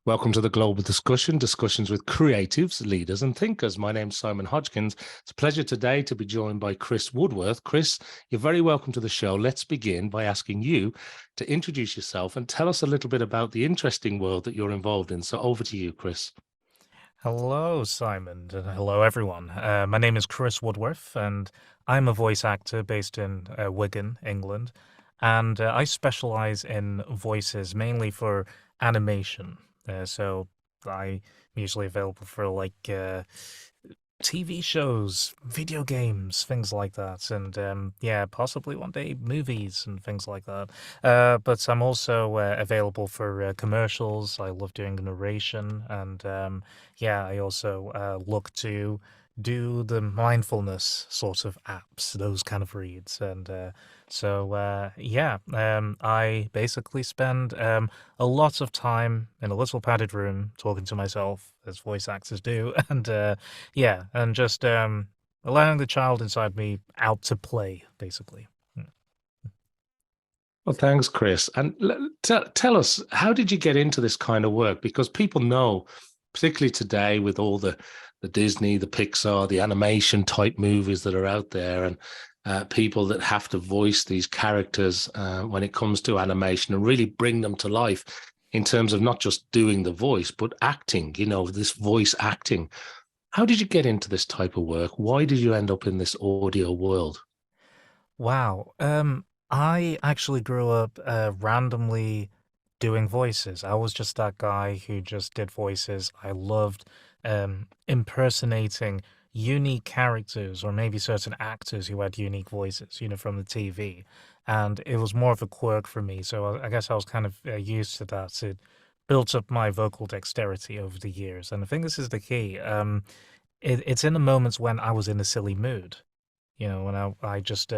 Welcome to the Global Discussion, discussions with creatives, leaders, and thinkers. My name's Simon Hodgkins. It's a pleasure today to be joined by Chris Woodworth. Chris, you're very welcome to the show. Let's begin by asking you to introduce yourself and tell us a little bit about the interesting world that you're involved in. So over to you, Chris. Hello, Simon, and hello, everyone. My name is Chris Woodworth, and I'm a voice actor based in Wigan, England. And I specialize in voices mainly for animation. So I'm usually available for TV shows, video games, things like that, and yeah, possibly one day movies and things like that. But I'm also available for commercials. I love doing narration, and yeah, I also look to do the mindfulness sort of apps, those kind of reads, and yeah, I basically spend a lot of time in a little padded room talking to myself, as voice actors do, and yeah, and just allowing the child inside me out to play, basically. Mm. Well, thanks, Chris. And tell us, how did you get into this kind of work? Because people know, particularly today with all the Disney, the Pixar, the animation type movies that are out there, and people that have to voice these characters when it comes to animation and really bring them to life in terms of not just doing the voice, but acting, this voice acting. How did you get into this type of work? Why did you end up in this audio world? Wow. I actually grew up randomly doing voices. I was just that guy who just did voices. I loved impersonating unique characters or maybe certain actors who had unique voices, from the TV. And it was more of a quirk for me. So I guess I was kind of used to that. It built up my vocal dexterity over the years. And I think this is the key. It's in the moments when I was in a silly mood. When I just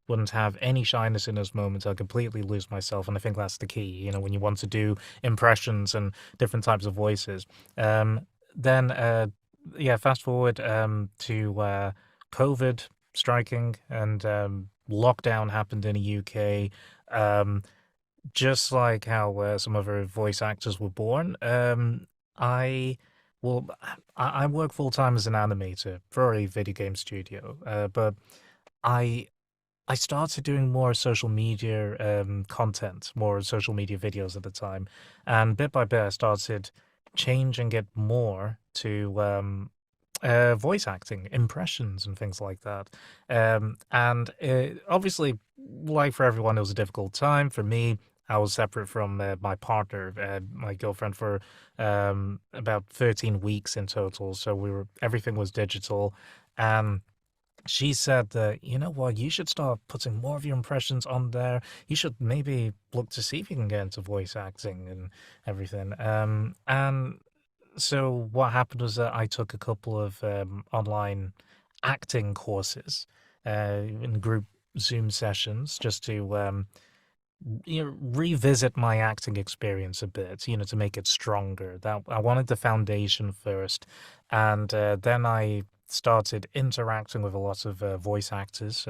wouldn't have any shyness in those moments. I completely lose myself. And I think that's the key, when you want to do impressions and different types of voices. Then, yeah, fast forward to COVID striking and lockdown happened in the UK. Um, just like how some other voice actors were born, I well, I work full time as an animator for a video game studio, but I I started doing more social media content, more social media videos at the time, and bit by bit I started changing it more to voice acting, impressions, and things like that. And obviously, like for everyone, it was a difficult time. For me, I was separate from my partner, my girlfriend, for about 13 weeks in total. So everything was digital, and she said that, you know what, you should start putting more of your impressions on there. You should maybe look to see if you can get into voice acting and everything. And so what happened was that I took a couple of online acting courses in group Zoom sessions just to revisit my acting experience a bit, to make it stronger. That I wanted the foundation first, and then I started interacting with a lot of voice actors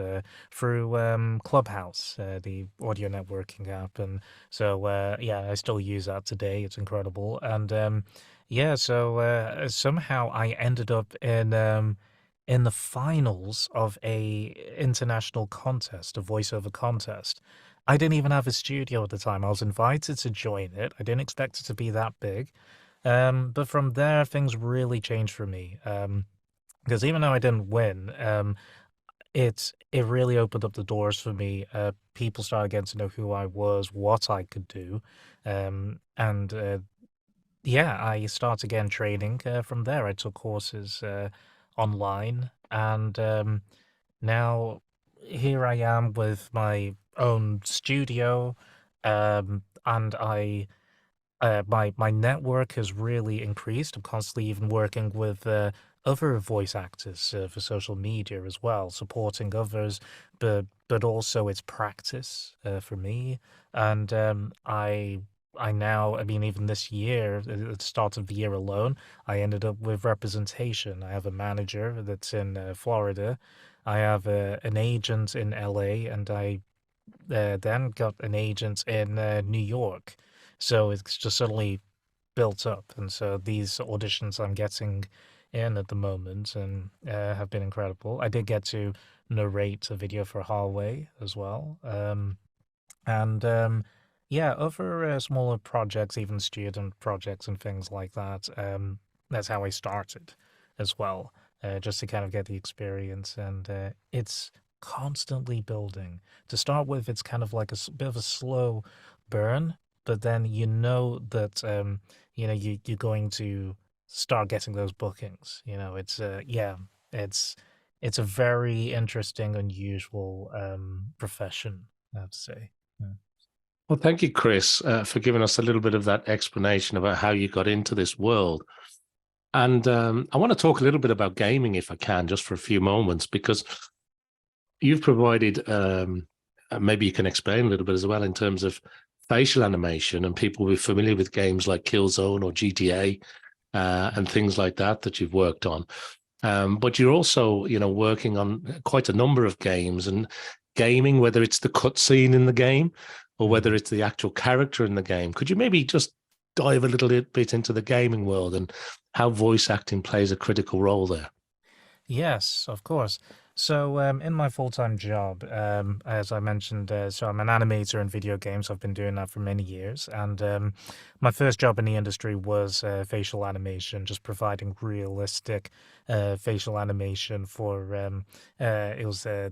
through Clubhouse, the audio networking app, and so yeah, I still use that today. It's incredible, and yeah, so somehow I ended up in the finals of a international contest, a voiceover contest. I didn't even have a studio at the time. I was invited to join it. I didn't expect it to be that big. But from there, things really changed for me. Because even though I didn't win, it really opened up the doors for me. People started getting to know who I was, what I could do, and yeah, I started again training. From there, I took courses online, and now here I am with my own studio, and my network has really increased. I'm constantly even working with other voice actors for social media as well, supporting others, but also it's practice for me. And I now, I mean, even this year, at the start of the year alone, I ended up with representation. I have a manager that's in Florida. I have an agent in LA, and I then got an agent in New York. So it's just suddenly built up. And so these auditions I'm getting in at the moment and have been incredible. I did get to narrate a video for Hallway as well. And yeah, other smaller projects, even student projects and things like that. That's how I started as well, just to kind of get the experience. And it's constantly building. To start with, it's kind of like a bit of a slow burn, but then you know that you're going to start getting those bookings. It's yeah, it's it's a very interesting, unusual profession, I have to say. Yeah. Well, thank you, Chris, for giving us a little bit of that explanation about how you got into this world. And I want to talk a little bit about gaming, if I can, just for a few moments, because you've provided, maybe you can explain a little bit as well in terms of facial animation, and people will be familiar with games like Killzone or GTA and things like that you've worked on. But you're also, working on quite a number of games and gaming, whether it's the cutscene in the game or whether it's the actual character in the game. Could you maybe just dive a little bit into the gaming world and how voice acting plays a critical role there? Yes, of course. So, in my full-time job, as I mentioned, so I'm an animator in video games. I've been doing that for many years, and my first job in the industry was facial animation, just providing realistic facial animation for. It was a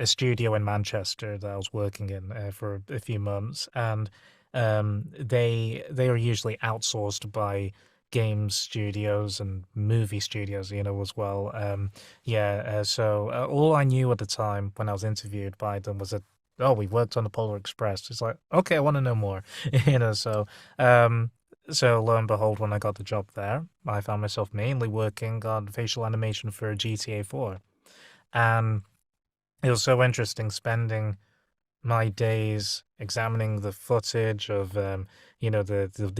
studio in Manchester that I was working in for a few months, and they are usually outsourced by game studios and movie studios, as well. So all I knew at the time when I was interviewed by them was that, oh, we worked on the Polar Express. It's like, okay, I want to know more, so lo and behold, when I got the job there, I found myself mainly working on facial animation for GTA 4. And it was so interesting spending my days examining the footage of the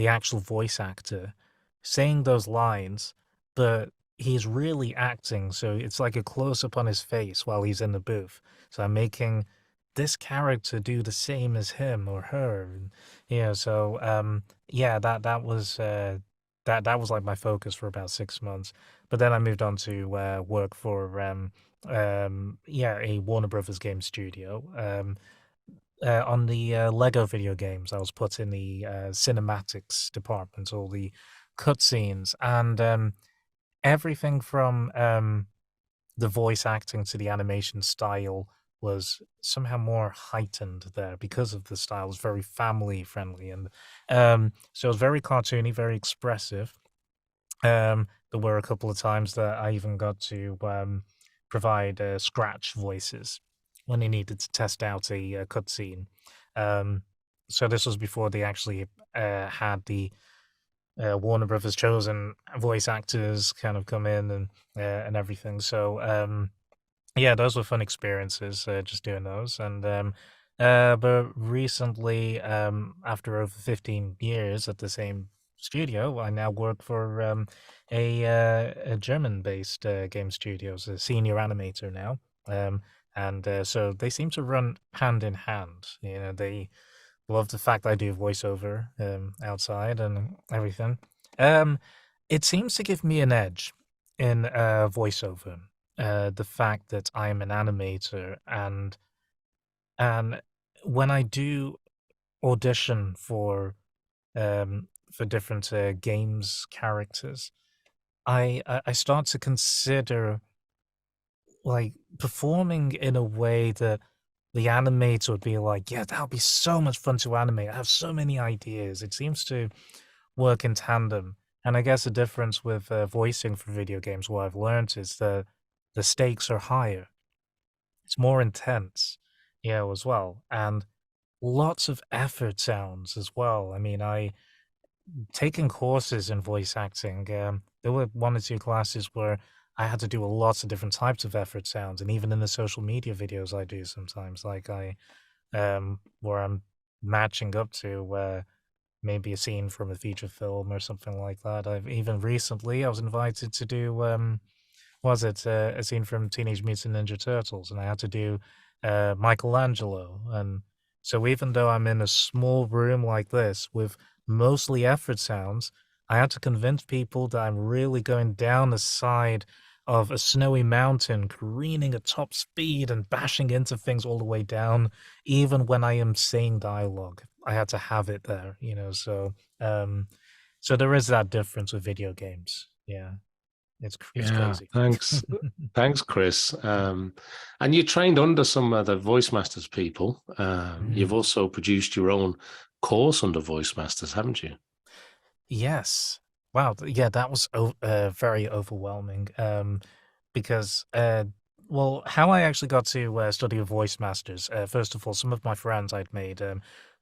actual voice actor saying those lines, but he's really acting, so it's like a close up on his face while he's in the booth. So I'm making this character do the same as him or her. And, so yeah, that was like my focus for about 6 months. But then I moved on to work for a Warner Brothers game studio. On the Lego video games, I was put in the cinematics department, all the cutscenes, and everything from the voice acting to the animation style was somehow more heightened there because of the style. It was very family friendly, and so it was very cartoony, very expressive. There were a couple of times that I even got to provide scratch voices when they needed to test out a cutscene. Um, so this was before they actually had the Warner Brothers chosen voice actors kind of come in and everything. So yeah, those were fun experiences, just doing those. And but recently, after over 15 years at the same studio, I now work for a German-based game studio as a senior animator now. And so they seem to run hand in hand. They love the fact that I do voiceover outside and everything. Um, it seems to give me an edge in voiceover. The fact that I'm an animator, and when I do audition for different games characters, I start to consider like performing in a way that the animator would be like, yeah, that would be so much fun to animate. I have so many ideas. It seems to work in tandem. And I guess the difference with voicing for video games, what I've learned is that the stakes are higher. It's more intense, as well. And lots of effort sounds as well. I mean, I taking courses in voice acting, there were one or two classes where I had to do a lots of different types of effort sounds, and even in the social media videos I do sometimes, like where I'm matching up to maybe a scene from a feature film or something like that. I've even recently I was invited to do was it a scene from Teenage Mutant Ninja Turtles, and I had to do Michelangelo, and so even though I'm in a small room like this with mostly effort sounds, I had to convince people that I'm really going down the side of a snowy mountain, careening at top speed and bashing into things all the way down, even when I am saying dialogue. I had to have it there, um, so there is that difference with video games. Yeah, it's Yeah, crazy. thanks. Thanks, Chris. And you trained under some of the Voice Masters people. You've Mm. also produced your own course under Voice Masters, haven't you? Yes. Wow, yeah, that was very overwhelming, because, well, how I actually got to, study with voice masters, first of all, some of my friends I'd made,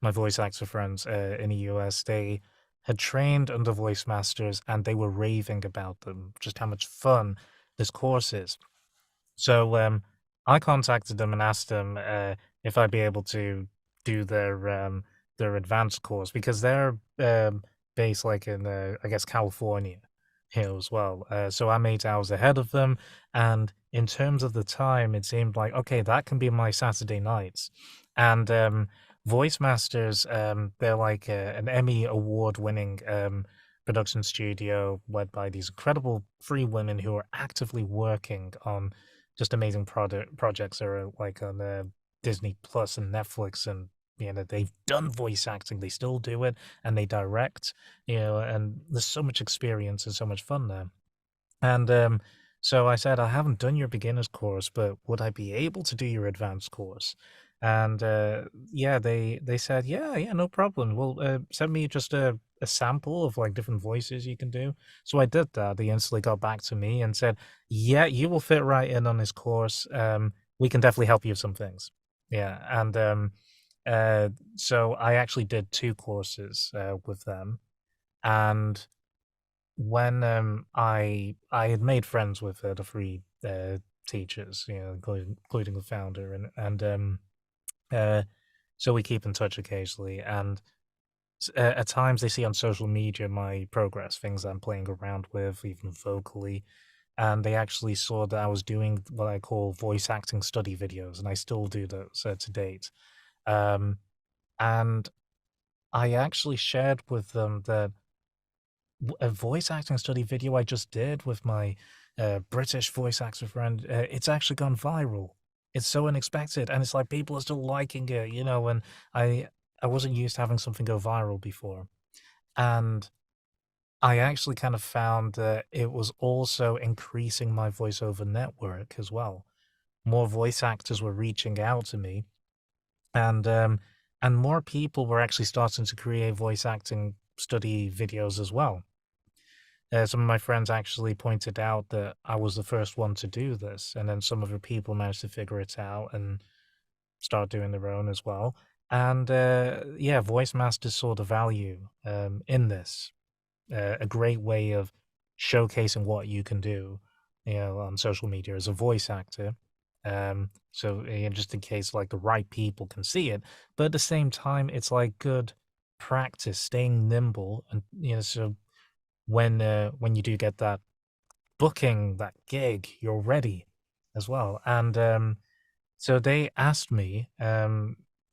my voice actor friends, in the US, they had trained under voice masters, and they were raving about them, just how much fun this course is. So, I contacted them and asked them, if I'd be able to do their advanced course because they're, based, like, in, I guess, California here as well. So I'm 8 hours ahead of them, and in terms of the time, it seemed like, "Okay, that can be my Saturday nights." And, Voice Masters, they're like, an Emmy award-winning, production studio led by these incredible 3 women who are actively working on just amazing product projects that are like on Disney Plus and Netflix, and they've done voice acting, they still do it, and they direct, and there's so much experience and so much fun there. And so I said, I haven't done your beginner's course, but would I be able to do your advanced course? And yeah, they said, yeah, yeah, no problem. Well, send me just a sample of like different voices you can do. So I did that. They instantly got back to me and said, yeah, you will fit right in on this course. We can definitely help you with some things. Yeah, and so I actually did 2 courses with them, and when, I had made friends with, the 3, teachers, including the founder, and uh, so we keep in touch occasionally, and at times they see on social media my progress, things I'm playing around with, even vocally, and they actually saw that I was doing what I call voice acting study videos, and I still do those, to date. Um, and I actually shared with them that a voice acting study video I just did with my British voice actor friend, it's actually gone viral. It's so unexpected, and it's like people are still liking it, and I I wasn't used to having something go viral before. And I actually kind of found that it was also increasing my voiceover network as well. More voice actors were reaching out to me, and more people were actually starting to create voice acting study videos as well. Some of my friends actually pointed out that I was the first one to do this, and then some other people managed to figure it out and start doing their own as well. And yeah, Voice Masters saw the value in this. A great way of showcasing what you can do, on social media as a voice actor. So just in case like the right people can see it, but at the same time, it's like good practice, staying nimble, and so when you do get that booking, that gig, you're ready as well. And so they asked me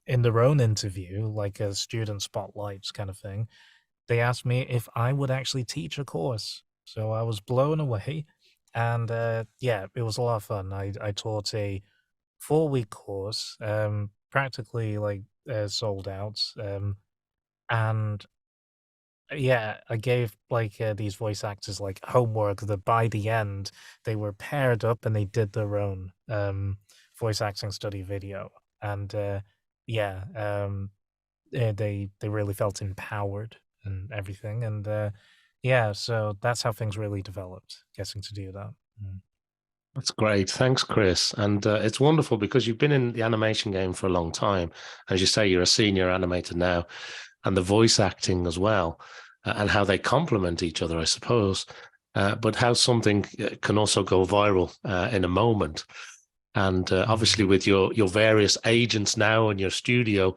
in their own interview, like a student spotlights kind of thing. They asked me if I would actually teach a course. So I was blown away, and yeah, it was a lot of fun. I taught a 4-week course, practically like sold out, and yeah, I gave, like, these voice actors, like, homework that by the end, they were paired up and they did their own, voice acting study video, and, yeah, they really felt empowered and everything, and, yeah, so that's how things really developed, getting to do that. Mm. That's great. Thanks, Chris. And it's wonderful because you've been in the animation game for a long time. As you say, you're a senior animator now, and the voice acting as well, and how they complement each other, I suppose. But how something can also go viral in a moment. And obviously, Mhm. with your various agents now in your studio,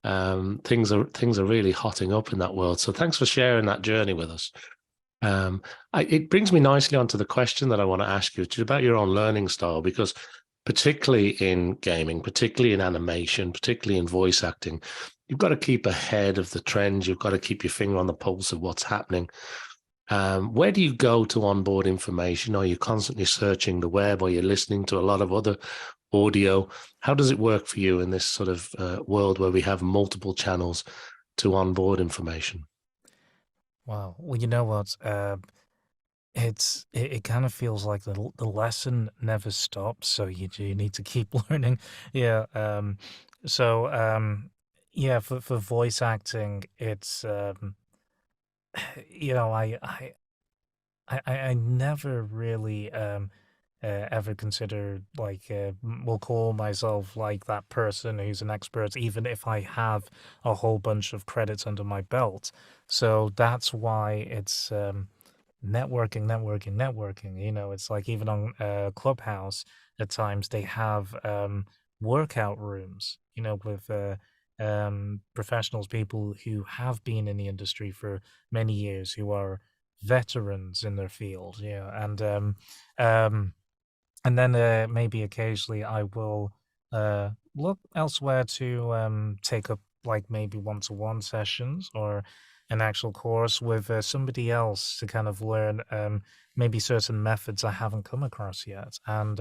things are really hotting up in that world. So thanks for sharing that journey with us. It brings me nicely onto the question that I want to ask you, which is about your own learning style, because particularly in gaming, particularly in animation, particularly in voice acting, you've got to keep ahead of the trends. You've got to keep your finger on the pulse of what's happening. Where do you go to onboard information? Are you constantly searching the web? Are you listening to a lot of other audio? How does it work for you in this sort of world where we have multiple channels to onboard information? Wow. Well, you know what? It kind of feels like the lesson never stops, so you need to keep learning. Yeah. So yeah, for voice acting, it's you know, I never really ever considered like will call myself like that person who's an expert, even if I have a whole bunch of credits under my belt. So that's why it's networking, networking, networking. You know, it's like even on Clubhouse at times they have workout rooms. You know, with professionals, people who have been in the industry for many years, who are veterans in their field. Yeah, um, and then maybe occasionally I will look elsewhere to take up like maybe one-to-one sessions or an actual course with somebody else to kind of learn maybe certain methods I haven't come across yet. And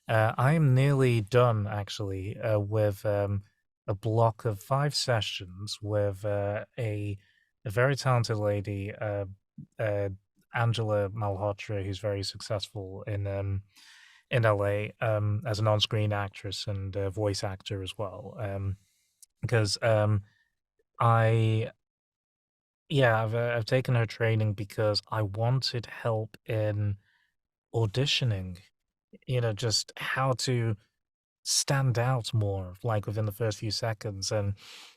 I am nearly done actually with a block of 5 sessions with a very talented lady, uh, Angela Malhotra, who's very successful in LA as an on-screen actress and a voice actor as well. Because I yeah, I've taken her training because I wanted help in auditioning. You know, just how to stand out more, like within the first few seconds, and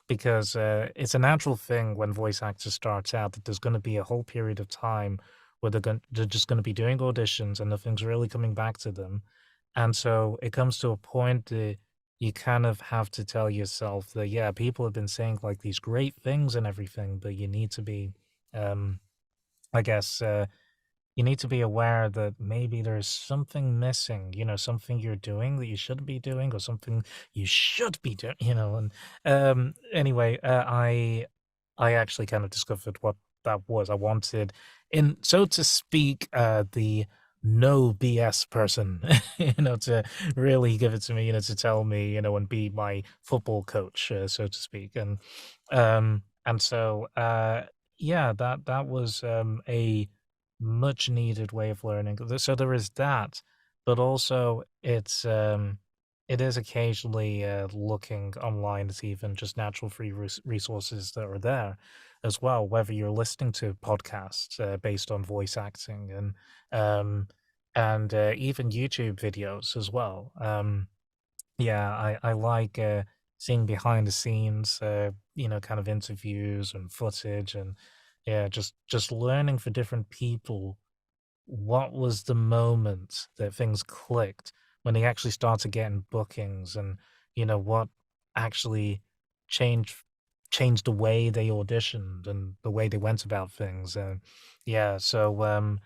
because it's a natural thing when voice actors start out that there's going to be a whole period of time where they're just going to be doing auditions and nothing's really coming back to them, and so it comes to a point that you kind of have to tell yourself that yeah, people have been saying like these great things and everything, but you need to be, um, I guess. You need to be aware that maybe there's something missing, you know, something you're doing that you shouldn't be doing or something you should be doing, you know. And anyway, I actually kind of discovered what that was. I wanted, in so to speak, the no BS person, you know, to really give it to me, you know, to tell me, you know, and be my football coach, so to speak. And so yeah, that was a much needed way of learning. So there is that, but also it is occasionally looking online at even just natural free resources that are there as well, whether you're listening to podcasts based on voice acting um and even YouTube videos as well. Yeah, I like seeing behind the scenes, you know, kind of interviews and footage, and yeah, just learning for different people what was the moment that things clicked when they actually started getting bookings, and you know what actually changed changed the way they auditioned and the way they went about things. And yeah, so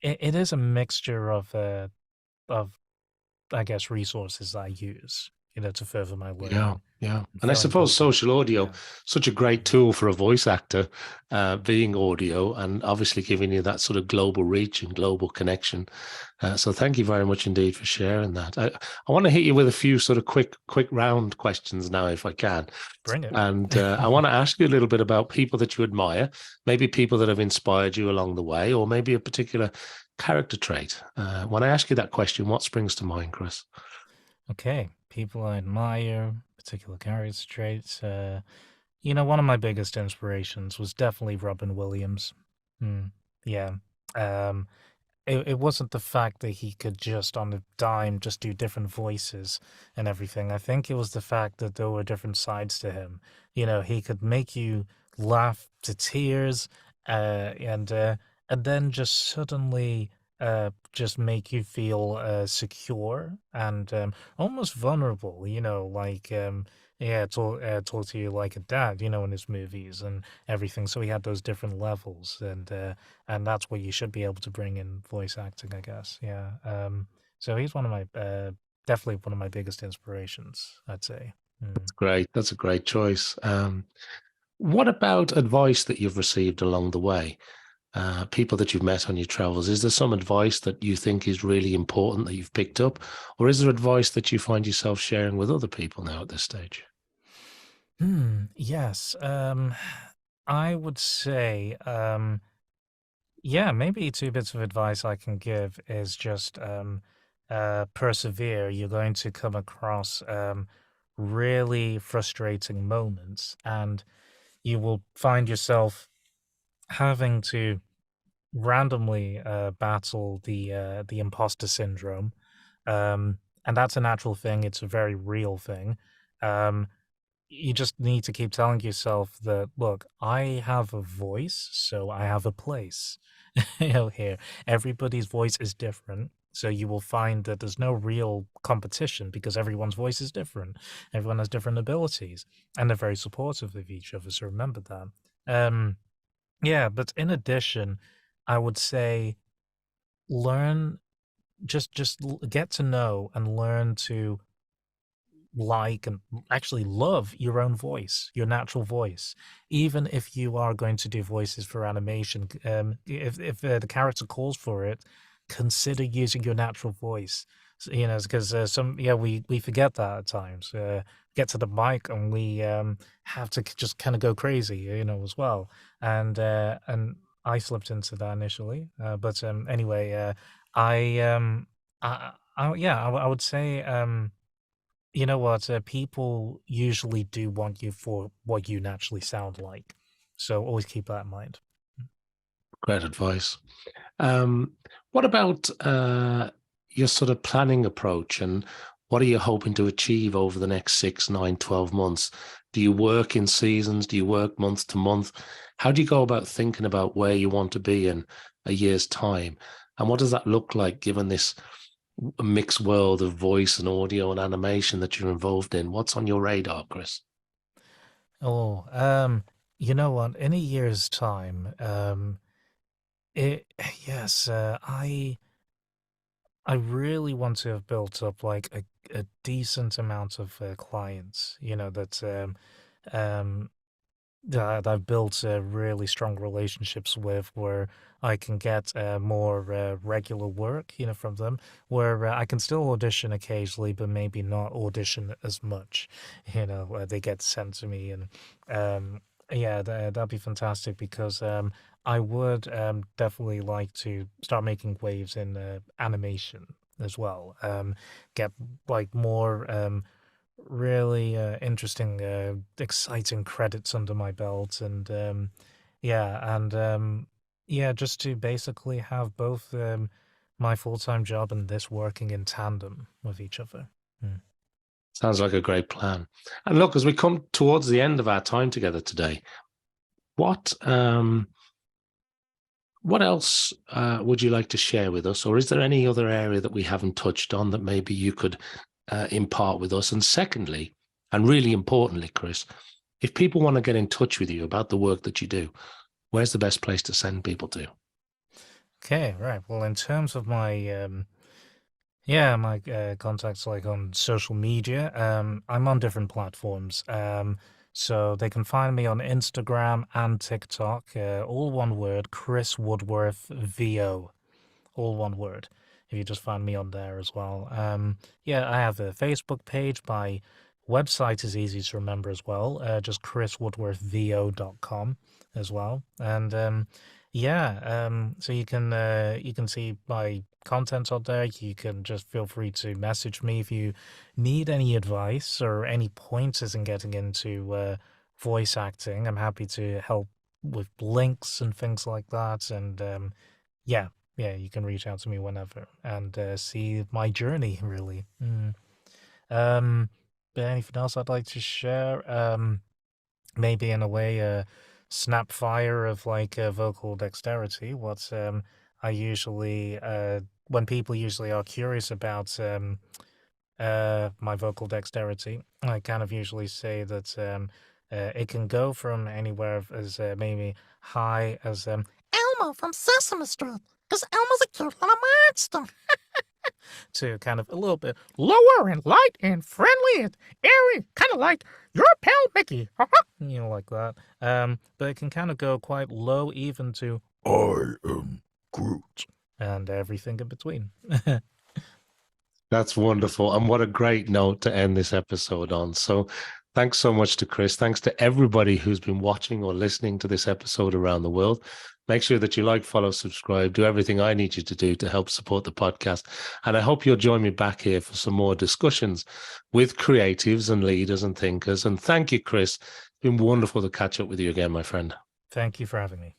it is a mixture of I guess, resources I use, you know, to further my Yeah, learning. yeah. And I Very suppose important. social audio, Yeah. such a great tool for a voice actor, being audio and obviously giving you that sort of global reach and global connection. So thank you very much indeed for sharing that. I want to hit you with a few sort of quick round questions now, if I can. Bring it. And I want to ask you a little bit about people that you admire, maybe people that have inspired you along the way, or maybe a particular character trait. When I ask you that question, what springs to mind, Chris? Okay. People I admire, particular character traits. You know, one of my biggest inspirations was definitely Robin Williams. Hmm. Yeah. Um, it wasn't the fact that he could just on a dime just do different voices and everything. I think it was the fact that there were different sides to him. You know, he could make you laugh to tears, and then just suddenly just make you feel secure and almost vulnerable. You know, like yeah, talk to you like a dad. You know, in his movies and everything. So he had those different levels, and that's what you should be able to bring in voice acting, I guess. Yeah. So he's one of my definitely one of my biggest inspirations, I'd say. Mm. Great. That's a great choice. What about advice that you've received along the way? people that you've met on your travels, is there some advice that you think is really important that you've picked up, or is there advice that you find yourself sharing with other people now at this stage? Yes. I would say, yeah, maybe two bits of advice I can give is just persevere. You're going to come across really frustrating moments, and you will find yourself having to randomly battle the imposter syndrome. And that's a natural thing. It's a very real thing. Um, you just need to keep telling yourself that, look, I have a voice, so I have a place. Here, everybody's voice is different. So you will find that there's no real competition because everyone's voice is different. Everyone has different abilities, and they're very supportive of each other. So remember that. Um, yeah, but in addition, I would say learn get to know and learn to like and actually love your own voice, your natural voice, even if you are going to do voices for animation. If the character calls for it, consider using your natural voice. Because some we forget that at times. Get to the mic and we have to just kind of go crazy, as well. And I slipped into that initially, but anyway, I I would say you know what? People usually do want you for what you naturally sound like. So always keep that in mind. Great advice. Um, what about your sort of planning approach, and what are you hoping to achieve over the next 6, 9, 12 months? Do you work in seasons? Do you work month to month? How do you go about thinking about where you want to be in a year's time? And what does that look like given this mixed world of voice and audio and animation that you're involved in? What's on your radar, Chris? Oh, you know what? In a year's time, it yes, I really want to have built up like a decent amount of clients. Um that I've built really strong relationships with, where I can get more regular work, from them, where I can still audition occasionally, but maybe not audition as much, where they get sent to me. And yeah, that'd be fantastic because I would definitely like to start making waves in animation as well. Get like more really interesting, exciting credits under my belt, and yeah, just to basically have both my full-time job and this working in tandem with each other. Mm. Sounds like a great plan. And look, as we come towards the end of our time together today, what what else would you like to share with us, or is there any other area that we haven't touched on that maybe you could impart with us? And secondly, and really importantly, Chris, if people want to get in touch with you about the work that you do, where's the best place to send people to? Okay, right. Well, in terms of my yeah, my contacts like on social media, I'm on different platforms. So they can find me on Instagram and TikTok, all one word, Chris Woodworth VO, all one word. If you just find me on there as well. Yeah, I have a Facebook page. My website is easy to remember as well, just chriswoodworthvo.com as well. And yeah, so you can see my content on there. You can just feel free to message me if you need any advice or any pointers in getting into voice acting. I'm happy to help with links and things like that. And yeah, yeah, you can reach out to me whenever and see my journey, really. Um, but anything else I'd like to share? Maybe in a way, a snap fire of like vocal dexterity. What I usually, when people usually are curious about my vocal dexterity, I kind of usually say that it can go from anywhere as maybe high as Elmo from Sesame Street, because Elmo's a cute little monster, to kind of a little bit lower and light and friendly and airy, kind of like your pal Mickey, like that. But it can kind of go quite low, even to I am Groot. And everything in between. That's wonderful. And what a great note to end this episode on. So thanks so much to Chris. Thanks to everybody who's been watching or listening to this episode around the world. Make sure that you like, follow, subscribe, do everything I need you to do to help support the podcast. And I hope you'll join me back here for some more discussions with creatives and leaders and thinkers. And thank you, Chris. It's been wonderful to catch up with you again, my friend. Thank you for having me.